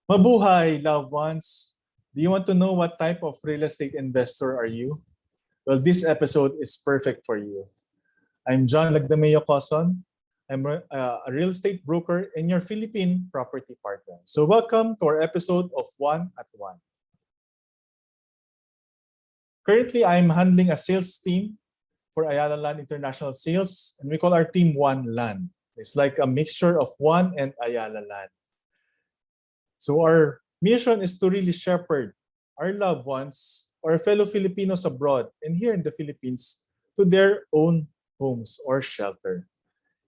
Mabuhay Love-Juans. Do you want to know what type of real estate investor are you? Well, this episode is perfect for you. I'm John LAGDAMEO COSON. I'm a real estate broker and your Philippine property partner. So welcome to our episode of One at One. Currently, I'm handling a sales team for Ayala Land International Sales, and we call our team One Land. It's like a mixture of One and Ayala Land. So our mission is to really shepherd our loved ones or fellow Filipinos abroad and here in the Philippines to their own homes or shelter,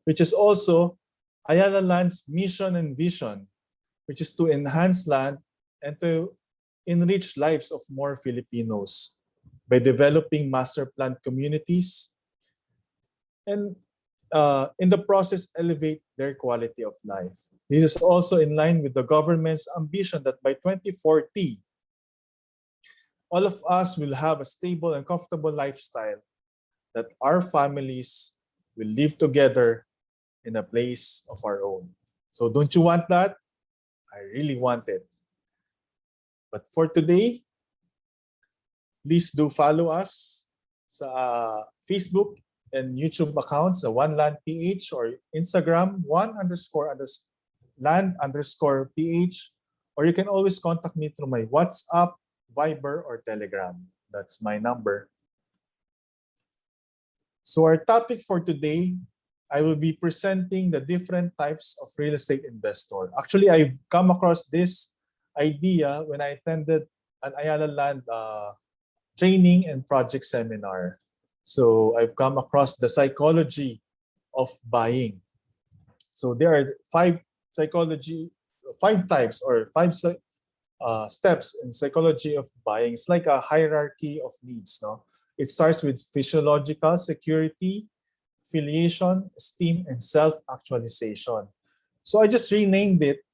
which is also Ayala Land's mission and vision, which is to enhance land and to enrich lives of more Filipinos by developing master planned communities and in the process elevate their quality of life. This is also in line with the government's ambition that by 2040, all of us will have a stable and comfortable lifestyle, that our families will live together in a place of our own. So don't you want that? I really want it. But for today, please do follow us sa Facebook and YouTube accounts, One Land PH, or Instagram, Land_PH, or you can always contact me through my WhatsApp, Viber, or Telegram. That's my number. So our topic for today, I will be presenting the different types of real estate investor. Actually, I've come across this idea when I attended an Ayala Land training and project seminar. So I've come across the psychology of buying. So there are five types or five steps in psychology of buying. It's like a hierarchy of needs. No, it starts with physiological security, affiliation, esteem, and self-actualization. So I just renamed it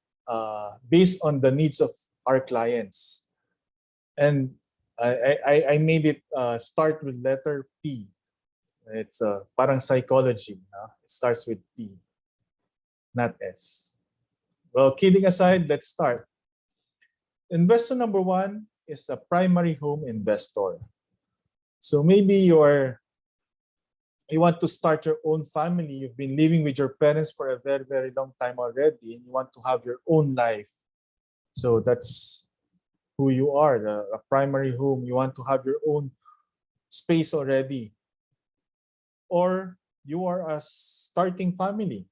based on the needs of our clients, and I made it start with letter P. It's parang psychology. It starts with P, not S. Well, kidding aside, let's start. Investor number one is a primary home investor. So maybe you want to start your own family. You've been living with your parents for a very, very long time already, and you want to have your own life. So that's who you are, a primary home. You want to have your own space already. Or you are a starting family,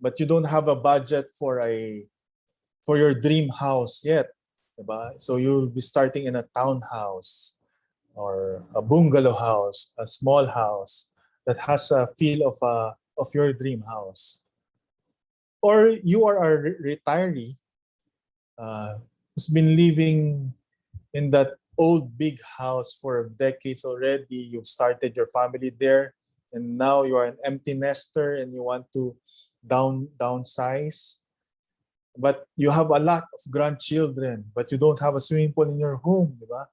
but you don't have a budget for your dream house yet. Diba? So you'll be starting in a townhouse or a bungalow house, a small house that has a feel of your dream house. Or you are a retiree who's been living in that old big house for decades already. You've started your family there, and now you are an empty nester and you want to downsize. But you have a lot of grandchildren, but you don't have a swimming pool in your home, diba?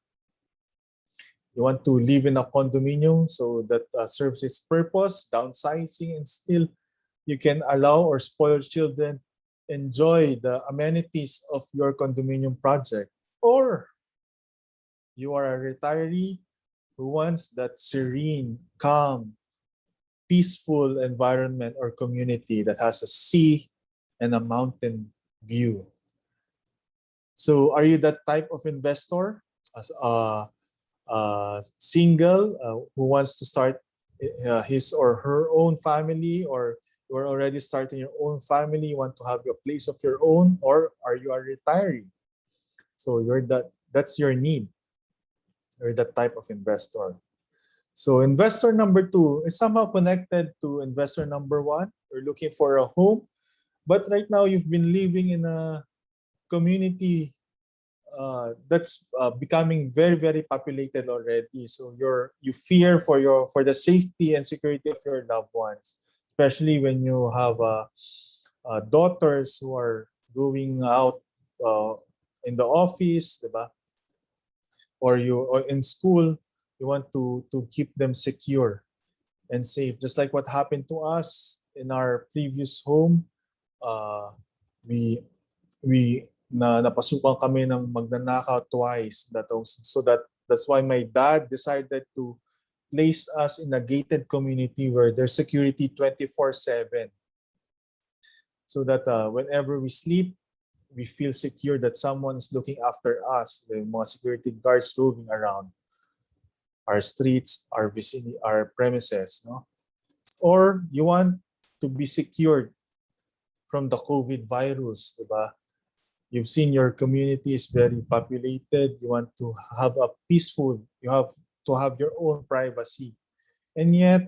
You want to live in a condominium so that serves its purpose, downsizing, and still you can allow or spoil children enjoy the amenities of your condominium project. Or you are a retiree who wants that serene, calm, peaceful environment or community that has a sea and a mountain view. So are you that type of investor? As single who wants to start his or her own family, or you are already starting your own family, you want to have a place of your own, or are you a retiree? So that's your need. You're that type of investor. So investor number two is somehow connected to investor number one. You're looking for a home, but right now you've been living in a community that's becoming very, very populated already. So you fear for the safety and security of your loved ones, especially when you have daughters who are going out in the office, diba? Or in school. You want to keep them secure and safe, just like what happened to us in our previous home. We napasukan kami ng magnanakaw twice. That's why my dad decided to place us in a gated community where there's security 24/7, so that whenever we sleep, we feel secure that someone's looking after us. May mga security guards roving around our streets, our vicinity, our premises, no? Or you want to be secured from the COVID virus, diba? You've seen your community is very populated. You want to have a peaceful, you have to have your own privacy, and yet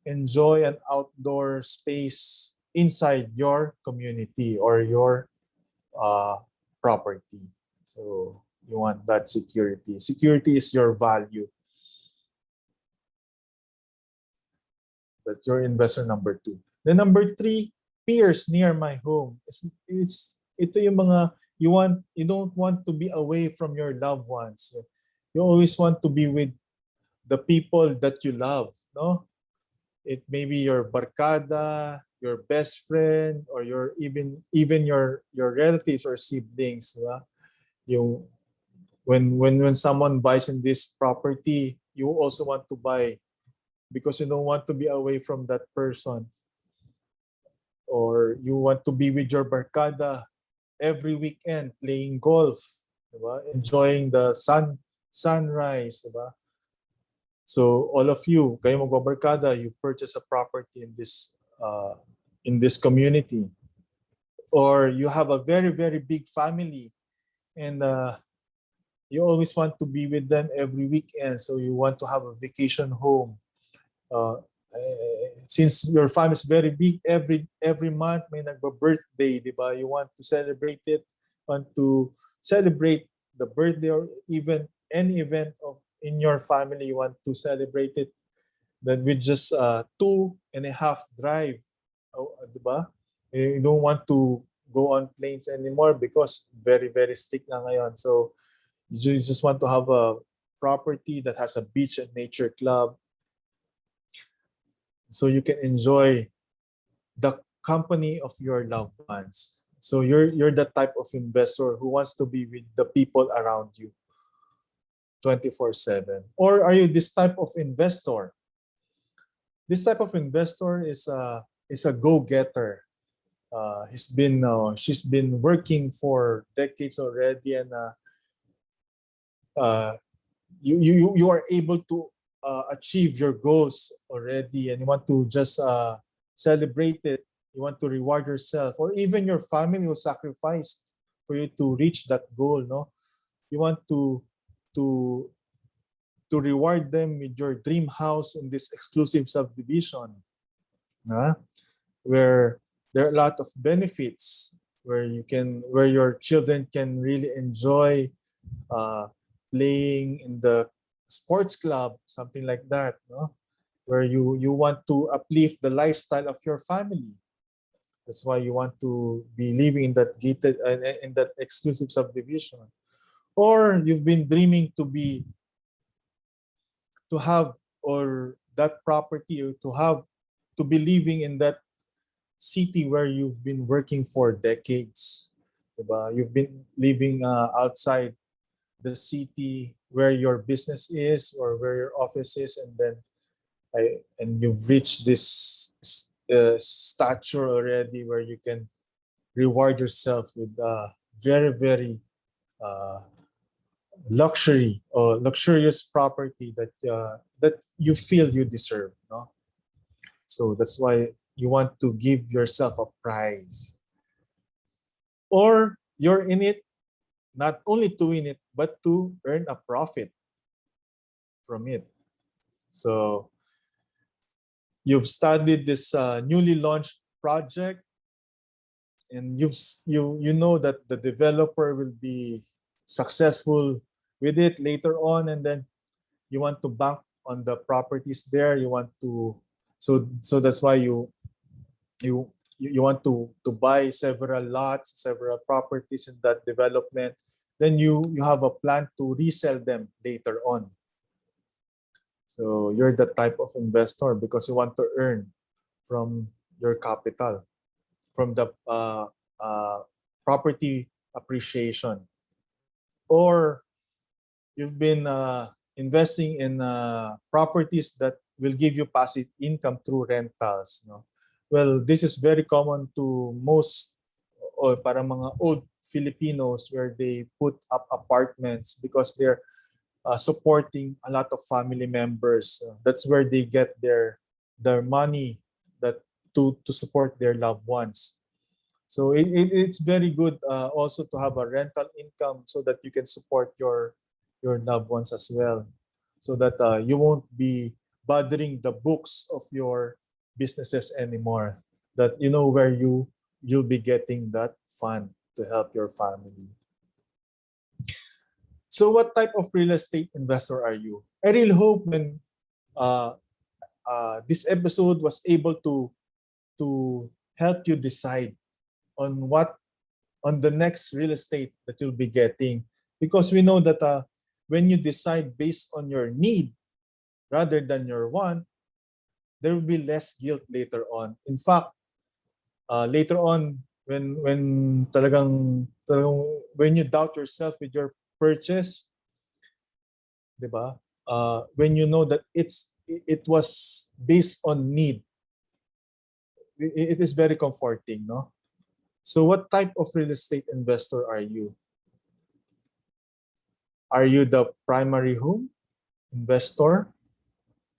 enjoy an outdoor space inside your community or your property. So you want that security. Security is your value. That's your investor number 2. Then number 3, peers near my home. Ito yung mga you don't want to be away from your loved ones. You always want to be with the people that you love, no? It may be your barkada, your best friend, or your even your relatives or siblings, diba? Yung when someone buys in this property, you also want to buy because you don't want to be away from that person. Or you want to be with your barkada every weekend playing golf, diba? Enjoying the sunrise, diba? So all of you, kayo magbabarkada, you purchase a property in this community. Or you have a very, very big family and you always want to be with them every weekend. So you want to have a vacation home. Since your family is very big, every month may nagba-birthday, diba? You want to celebrate it, want to celebrate the birthday or even any event in your family, you want to celebrate it then with just 2.5 drive, diba? You don't want to go on planes anymore because very, very strict na ngayon. So you just want to have a property that has a beach and nature club, so you can enjoy the company of your loved ones. So you're the type of investor who wants to be with the people around you 24/7. Or are you this type of investor? This type of investor is a go-getter. She's been working for decades already, and you are able to achieve your goals already, and you want to just celebrate it. You want to reward yourself, or even your family who sacrificed for you to reach that goal. No, you want to reward them with your dream house in this exclusive subdivision, where there are a lot of benefits, where your children can really enjoy playing in the sports club, something like that, no? Where you want to uplift the lifestyle of your family. That's why you want to be living in that gated in that exclusive subdivision. Or you've been dreaming to have or that property, or to be living in that city where you've been working for decades, diba? You've been living outside the city where your business is or where your office is, and you've reached this stature already where you can reward yourself with very, very luxurious property that you feel you deserve, no? So that's why you want to give yourself a prize. Or you're in it not only to win it, but to earn a profit from it. So you've studied this newly launched project, and you know that the developer will be successful with it later on, and then you want to bank on the properties there. You want to so that's why you want to buy several lots, several properties in that development. Then you have a plan to resell them later on. So you're the type of investor because you want to earn from your capital, from the property appreciation. Or you've been investing in properties that will give you passive income through rentals. No? Well, this is very common to most or para mga old Filipinos where they put up apartments because they're supporting a lot of family members. That's where they get their money that to support their loved ones. So it's very good also to have a rental income so that you can support your loved ones as well, so that you won't be bothering the books of your businesses anymore. That you know where you'll be getting that fund to help your family. So what type of real estate investor are you? I really hope when uh, this episode was able to help you decide on the next real estate that you'll be getting, because we know that when you decide based on your need rather than your want, there will be less guilt later on. In fact, later on when talagang when you doubt yourself with your purchase, 'di ba? When you know that it was based on need, it is very comforting, no? So what type of real estate investor are you? Are you the primary home investor?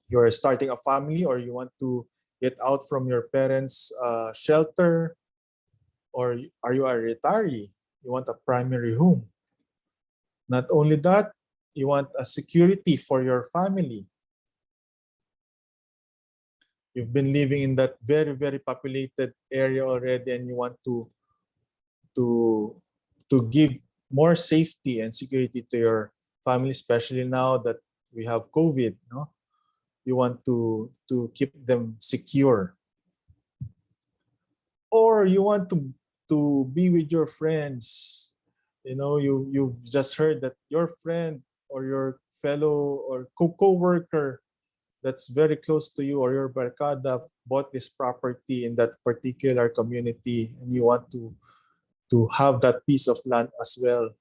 You're starting a family, or you want to get out from your parents' shelter? Or are you a retiree? You want a primary home. Not only that, you want a security for your family. You've been living in that very, very populated area already, and you want to give more safety and security to your family, especially now that we have COVID. No, you want to keep them secure. Or you want to be with your friends. You know, you've just heard that your friend or your fellow or co-worker that's very close to you, or your barkada, bought this property in that particular community, and you want to have that piece of land as well.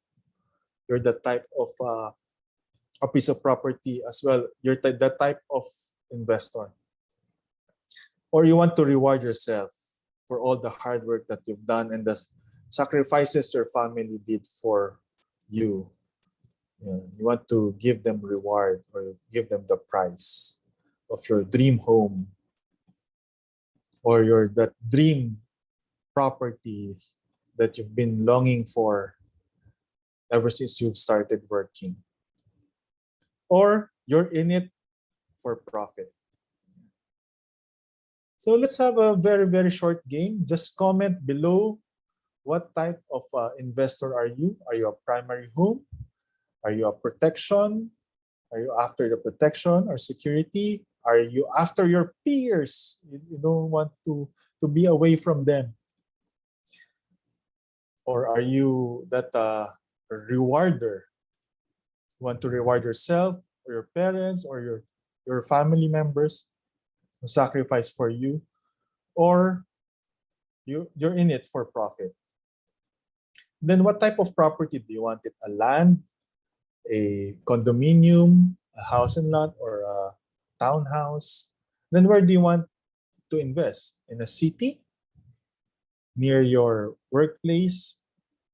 You're the type of a piece of property as well. You're that type of investor. Or you want to reward yourself for all the hard work that you've done and the sacrifices your family did for you. You want to give them reward, or give them the price of your dream home, or that dream property that you've been longing for ever since you've started working. Or you're in it for profit. So let's have a very, very short game. Just comment below, what type of investor are you? Are you a primary home? Are you a protection? Are you after the protection or security? Are you after your peers? You don't want to be away from them. Or are you that rewarder? You want to reward yourself or your parents or your family members who sacrifice for you? Or you're in it for profit? Then what type of property do you want? It a land, a condominium, a house and lot, or a townhouse? Then where do you want to invest? In a city, near your workplace,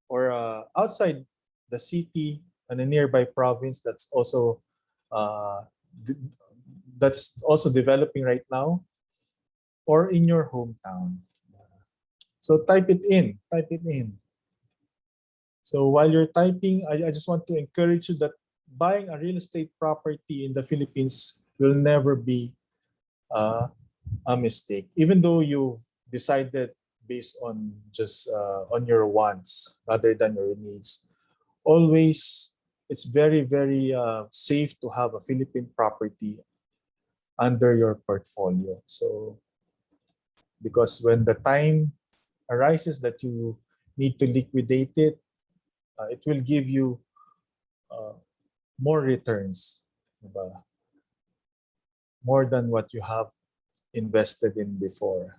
or outside the city and a nearby province that's also developing right now, or in your hometown? So type it in. So while you're typing, I just want to encourage you that buying a real estate property in the Philippines will never be a mistake, even though you've decided based on just on your wants rather than your needs. Always, it's very, very safe to have a Philippine property under your portfolio. So because when the time arises that you need to liquidate it, it will give you more returns, diba? More than what you have invested in before.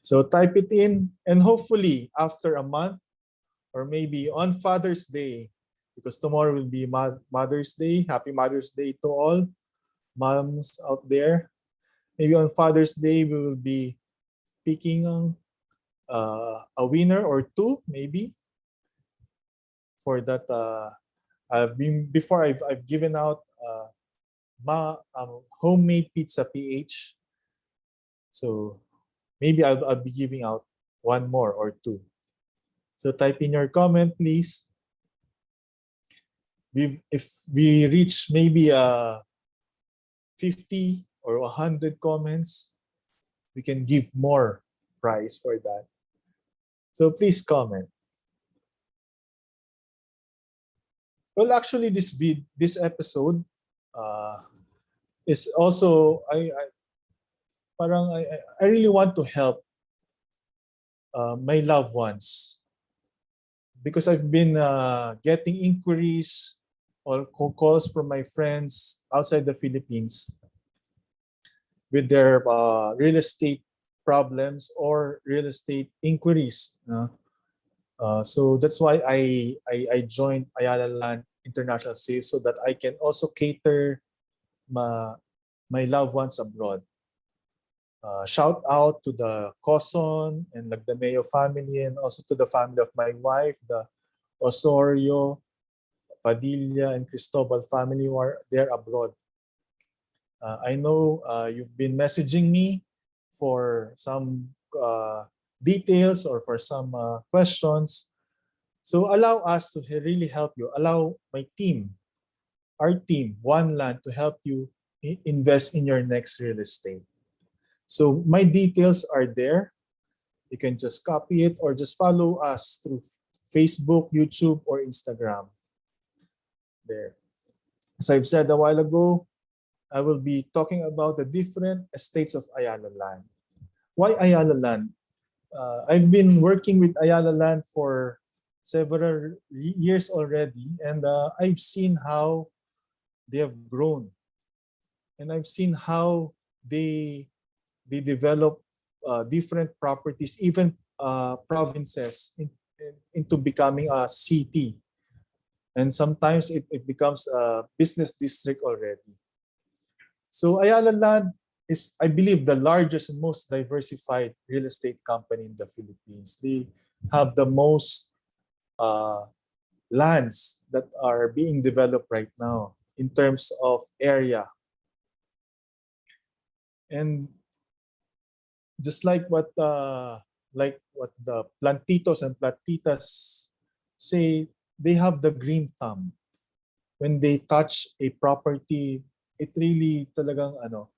So type it in, and hopefully after a month or maybe on Father's Day, because tomorrow will be Mother's Day. Happy Mother's Day to all moms out there. Maybe on Father's Day, we will be picking a winner or two, maybe, for that. Before I've given out homemade pizza PH. So maybe I'll be giving out one more or two. So type in your comment, please. If we reach maybe 50 or 100 comments, we can give more prize for that. So please comment. Well, actually, this episode is also I really want to help my loved ones, because I've been getting inquiries or calls from my friends outside the Philippines with their real estate problems or real estate inquiries. So that's why I joined Ayala Land International Sales, so that I can also cater my loved ones abroad. Shout out to the COSON and LAGDAMEO family, and also to the family of my wife, the Osorio, Padilla, and Cristobal family who are there abroad. I know you've been messaging me for some details or for some questions. So allow us to really help you. Allow my team, our team, Juan Land, to help you invest in your next real estate. So my details are there. You can just copy it or just follow us through Facebook, YouTube, or Instagram. There. As I've said a while ago, I will be talking about the different estates of Ayala Land. Why Ayala Land? I've been working with Ayala Land for several years already, and I've seen how they have grown, and I've seen how they develop different properties, even provinces, into becoming a city, and sometimes it becomes a business district already. So Ayala Land is, I believe, the largest and most diversified real estate company in the Philippines. They have the most lands that are being developed right now in terms of area. And just like what the plantitos and plantitas say, they have the green thumb. When they touch a property, it really talagang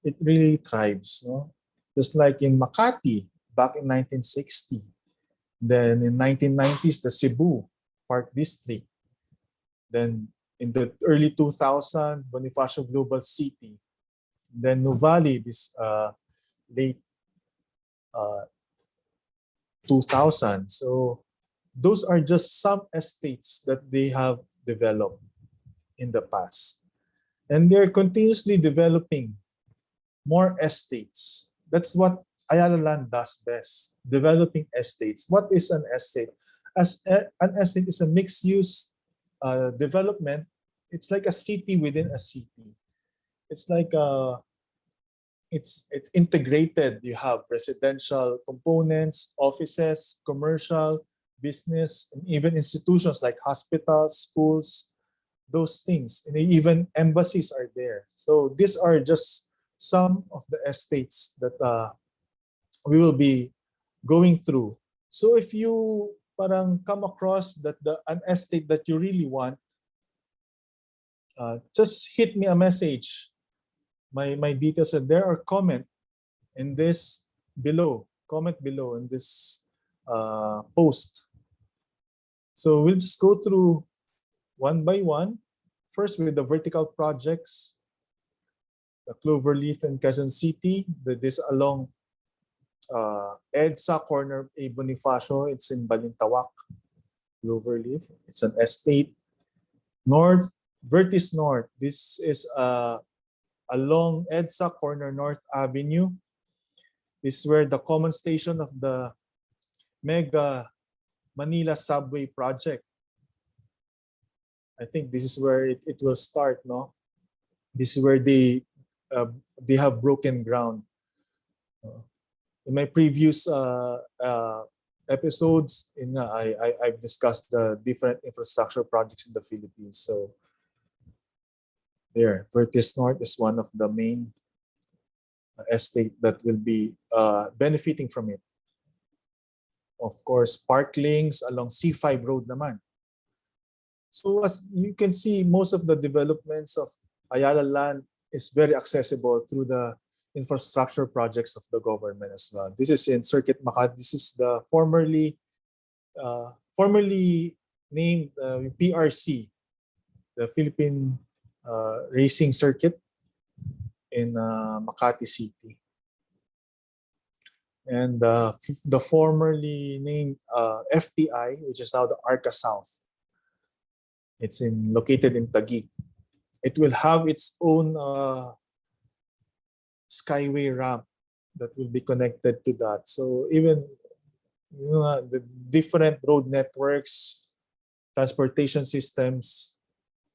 it really thrives, no? Just like in Makati back in 1960. Then in 1990s, the Cebu Park District. Then in the early 2000s, Bonifacio Global City. Then Nuvali, this late 2000. So those are just some estates that they have developed in the past. And they're continuously developing more estates. That's what Ayala Land does best, developing estates. What is an estate? An estate is a mixed-use development. It's like a city within a city. It's like it's integrated. You have residential components, offices, commercial, business, and even institutions like hospitals, schools, those things. And even embassies are there. So these are just some of the estates that we will be going through. So if you parang come across an estate that you really want, just hit me a message. My details are there, or comment in this below. Comment below in this post. So we'll just go through one by one. First with the vertical projects, the Cloverleaf in Quezon City. This along EDSA corner A Bonifacio. It's in Balintawak. Cloverleaf. It's an estate. Vertis North. This is along EDSA corner North Avenue. This is where the common station of the mega Manila Subway Project. I think this is where it will start, no? This is where they have broken ground. In my previous episodes, I've discussed the different infrastructure projects in the Philippines. So there, Vertis North is one of the main estate that will be benefiting from it. Of course, park links along C5 Road naman. So as you can see, most of the developments of Ayala Land is very accessible through the infrastructure projects of the government as well. This is in Circuit Makati. This is the formerly named PRC, the Philippine Racing Circuit in Makati City. And the formerly named FTI, which is now the Arca South. It's located in Taguig. It will have its own skyway ramp that will be connected to that. So even the different road networks, transportation systems,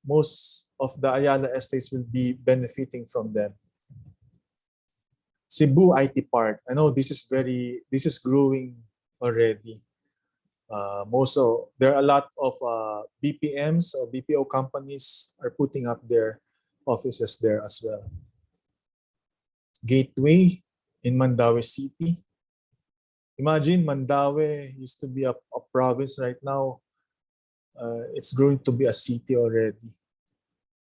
most of the Ayala estates will be benefiting from them. Cebu IT Park. I know this is growing already. There are a lot of BPMs or BPO companies are putting up their offices there as well. Gateway in Mandaue City. Imagine Mandaue used to be a province. Right now. It's growing to be a city already.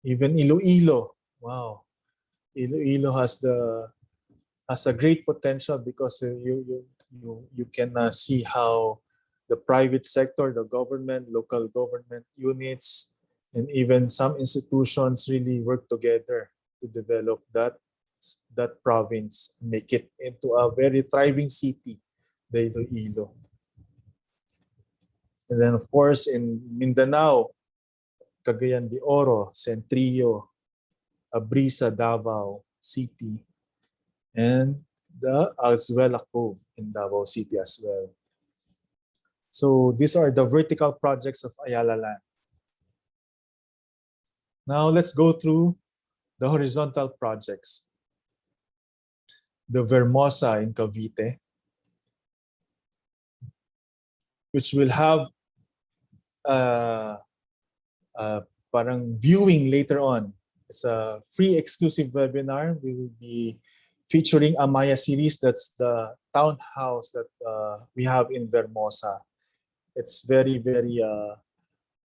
Even Iloilo. Wow. Iloilo has a great potential because you can see how the private sector, the government, local government units, and even some institutions really work together to develop that province, make it into a very thriving city, the Iloilo. And then of course in Mindanao, Cagayan de Oro, Centrillo, Abrisa, Davao City, and the Azuela Cove in Davao City as well. So these are the vertical projects of Ayala Land. Now let's go through the horizontal projects. The Vermosa in Cavite, which will have parang viewing later on. It's a free exclusive webinar. We will be featuring a Maya series. That's the townhouse that we have in Vermosa. It's very, very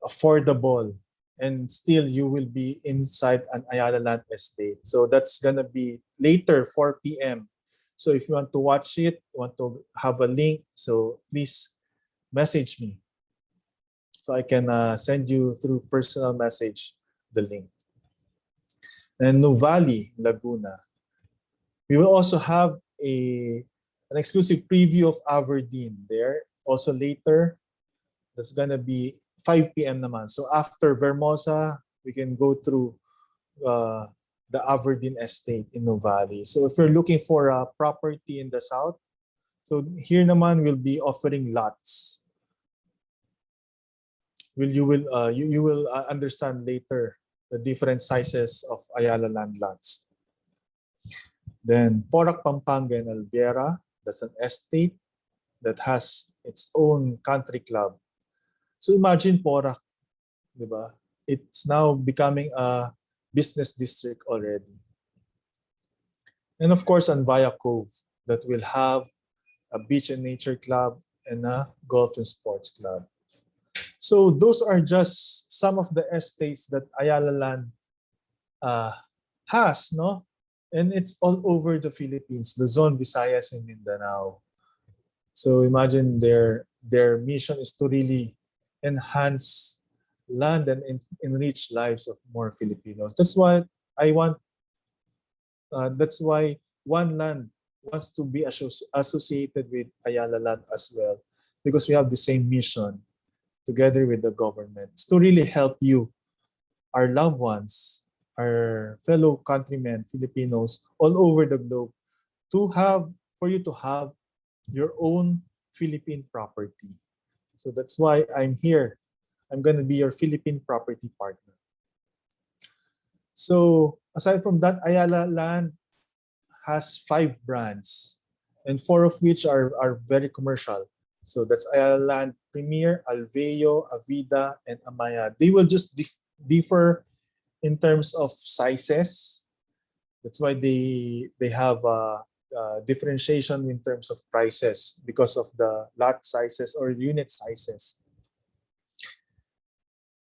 affordable, and still you will be inside an Ayala Land estate. So that's gonna be later, 4 p.m. So if you want to watch it, want to have a link, so please message me, so I can send you through personal message the link. And Nuvali, Laguna. We will also have an exclusive preview of Aberdeen there. Also later, that's gonna be 5 p.m. naman. So after Vermosa, we can go through the Aberdeen estate in Nuvali. So if you're looking for a property in the south, so here naman we'll be offering lots. You will understand later the different sizes of Ayala Land lots. Then Porac, Pampanga and Alviera, that's an estate that has its own country club. So imagine Porac, diba? It's now becoming a business district already. And of course, Anvaya Cove, that will have a beach and nature club and a golf and sports club. So those are just some of the estates that Ayala Land has, no? And it's all over the Philippines, Luzon, Visayas, and Mindanao. So imagine their mission is to really enhance land and enrich lives of more Filipinos. That's why I want. That's why One Land wants to be associated with Ayala Land as well, because we have the same mission together with the government. It's to really help you, our loved ones, our fellow countrymen, Filipinos all over the globe, for you to have your own Philippine property. So that's why I'm here. I'm going to be your Philippine property partner. So aside from that, Ayala Land has 5 brands, and 4 of which are very commercial. So that's Ayala Land Premier, Alveo, Avida, and Amaya. They will just differ in terms of sizes. That's why they have differentiation in terms of prices because of the lot sizes or unit sizes.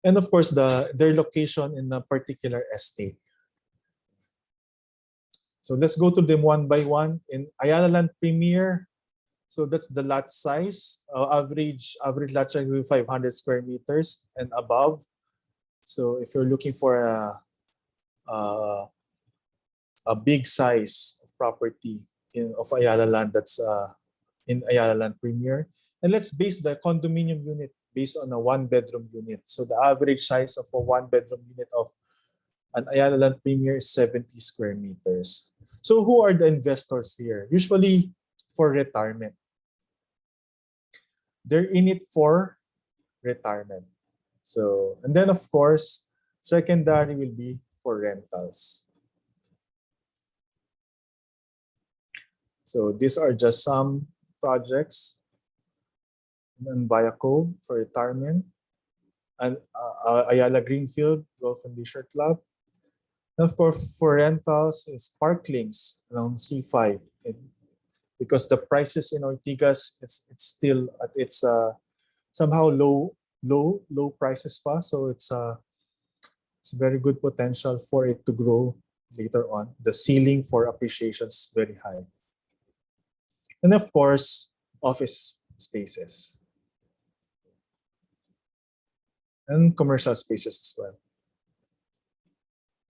And of course, their location in a particular estate. So let's go to them one by one. In Ayala Land Premier, so that's the lot size. Average lot size will be 500 square meters and above. So if you're looking for a big size of property of Ayala Land, that's in Ayala Land Premier. And let's base the condominium unit based on a 1-bedroom unit. So the average size of a 1-bedroom unit of an Ayala Land Premier is 70 square meters. So who are the investors here? Usually for retirement. They're in it for retirement. So, and then of course, secondary will be for rentals. So these are just some projects in Viacove for retirement, and Ayala Greenfield Golf and Leisure Club. And of course, for rentals is Parklinks around C5. Because the prices in Ortigas, it's still at its somehow low prices pa. So it's very good potential for it to grow later on. The ceiling for appreciation is very high. And of course, office spaces and commercial spaces as well.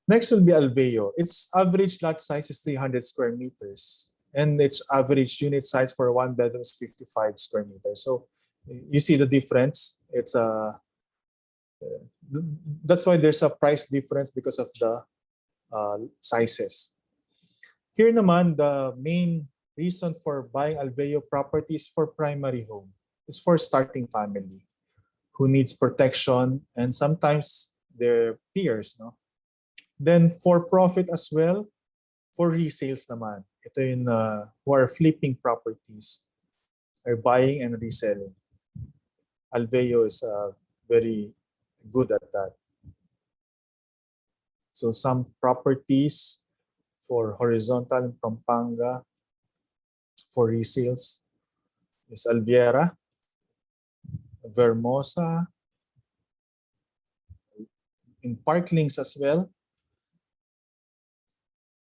Next will be Alveo. Its average lot size is 300 square meters. And its average unit size for 1-bedroom is 55 square meters. So you see the difference. It's that's why there's a price difference because of the sizes. Here naman, the main reason for buying Alveo properties for primary home. It's for starting family who needs protection and sometimes their peers, no? Then for profit as well, for resales naman. Ito yung who are flipping properties, are buying and reselling. Alveo is very good at that. So some properties for horizontal in Pampanga for resales is Alviera, Vermosa, in Parklinks as well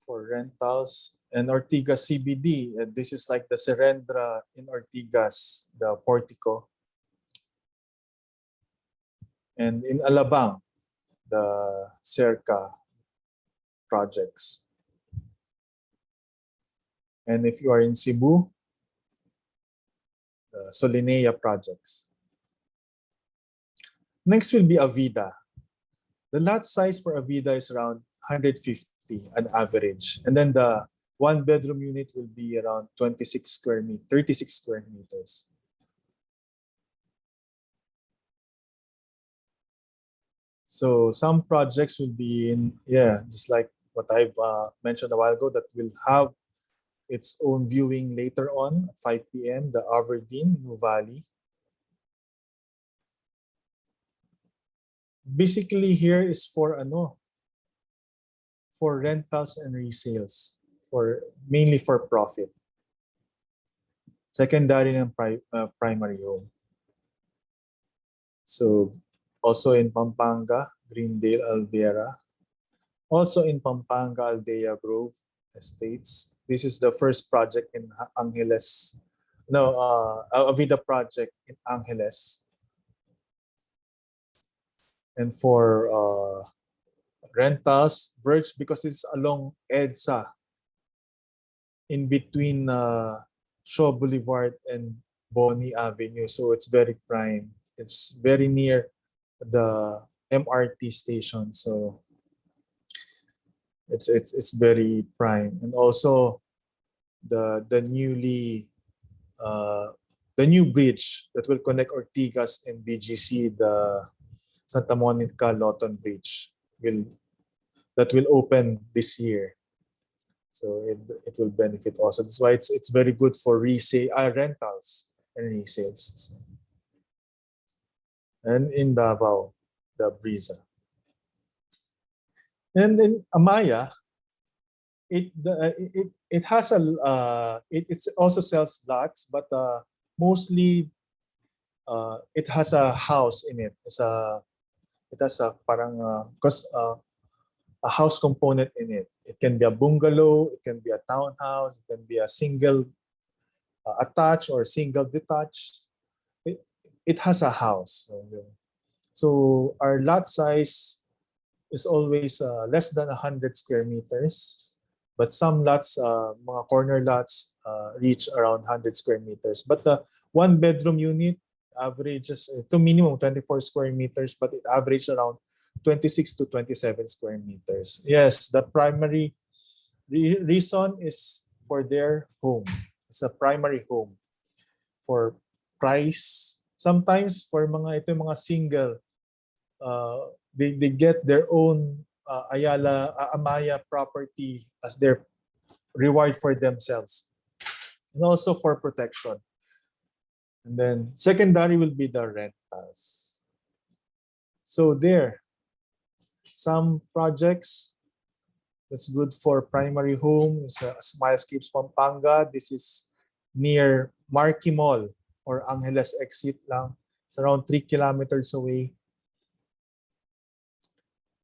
for rentals, and Ortigas CBD. This is like the Serendra in Ortigas, the Portico. And in Alabang, the Cerca projects. And if you are in Cebu, the Solinea projects. Next will be Avida. The lot size for Avida is around 150 an average. And then the 1-bedroom unit will be around 36 square meters, 36 square meters. So some projects will be in, just like what I've mentioned a while ago, that will have its own viewing later on at 5 p.m. The Aberdeen, New Valley. Basically here is for for rentals and resales, mainly for profit. Secondary and primary home. So also in Pampanga, Greendale, Alviera. Also in Pampanga, Aldea Grove Estates. This is the first project in Angeles. No, Avida project in Angeles. And for rentals, Verge, because it's along EDSA, in between Shaw Boulevard and Bonnie Avenue. So it's very prime. It's very near the MRT station. So it's very prime. And also the the new bridge that will connect Ortigas and BGC, the Santa Monica Lawton Bridge, that will open this year. So it will benefit also. That's why it's very good for rentals and resales. And in Davao, the Brisa. And in Amaya, it has it also sells lots, but mostly it has a house in it. It has a parang a house component in it. It can be a bungalow, it can be a townhouse, it can be a single attached or single detached. It has a house. So our lot size is always less than 100 square meters. But some lots, mga corner lots, reach around 100 square meters. But the one bedroom unit averages to minimum 24 square meters, but it averages around 26 to 27 square meters. Yes, the primary reason is for their home. It's a primary home for price. Sometimes for mga single, they get their own Amaya property as their reward for themselves, and also for protection. And then secondary will be the rentals. So there, some projects that's good for primary home is Smilescapes Pampanga. This is near Marquee Mall or Angeles exit lang. It's around 3 kilometers away.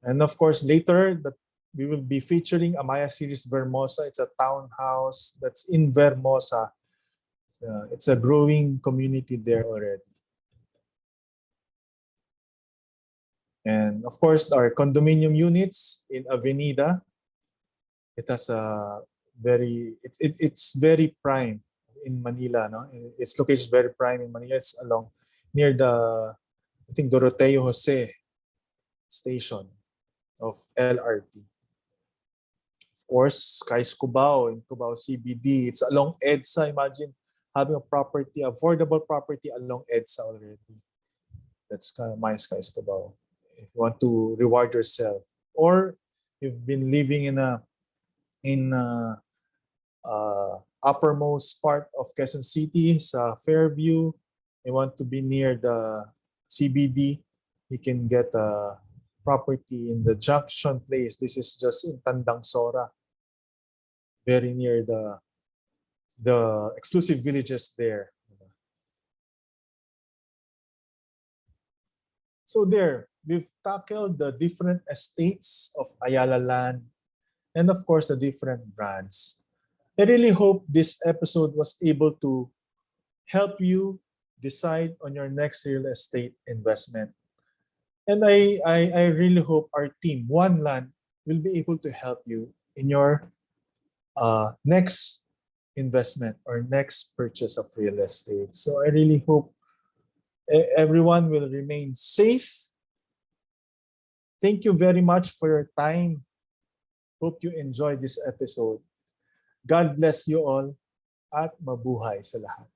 And of course, later that we will be featuring Amaya Series Vermosa. It's a townhouse that's in Vermosa. It's a growing community there already. And of course, our condominium units in Avenida. It has a it's very prime in Manila. No, its location is very prime in Manila. It's along near the I think Doroteo Jose station of LRT. Of course, Sky's Cubao in Cubao CBD. It's along EDSA. Imagine having a property, affordable property along EDSA already. That's kind of my Sky's Cubao. If you want to reward yourself, or you've been living in uppermost part of Quezon City, sa Fairview, you want to be near the CBD, you can get a property in the Junction Place. This is just in Tandang Sora, very near the exclusive villages there. So there, we've tackled the different estates of Ayala Land and of course the different brands. I really hope this episode was able to help you decide on your next real estate investment. And I really hope our team, One Land, will be able to help you in your next investment or next purchase of real estate. So I really hope everyone will remain safe. Thank you very much for your time. Hope you enjoyed this episode. God bless you all at mabuhay sa lahat.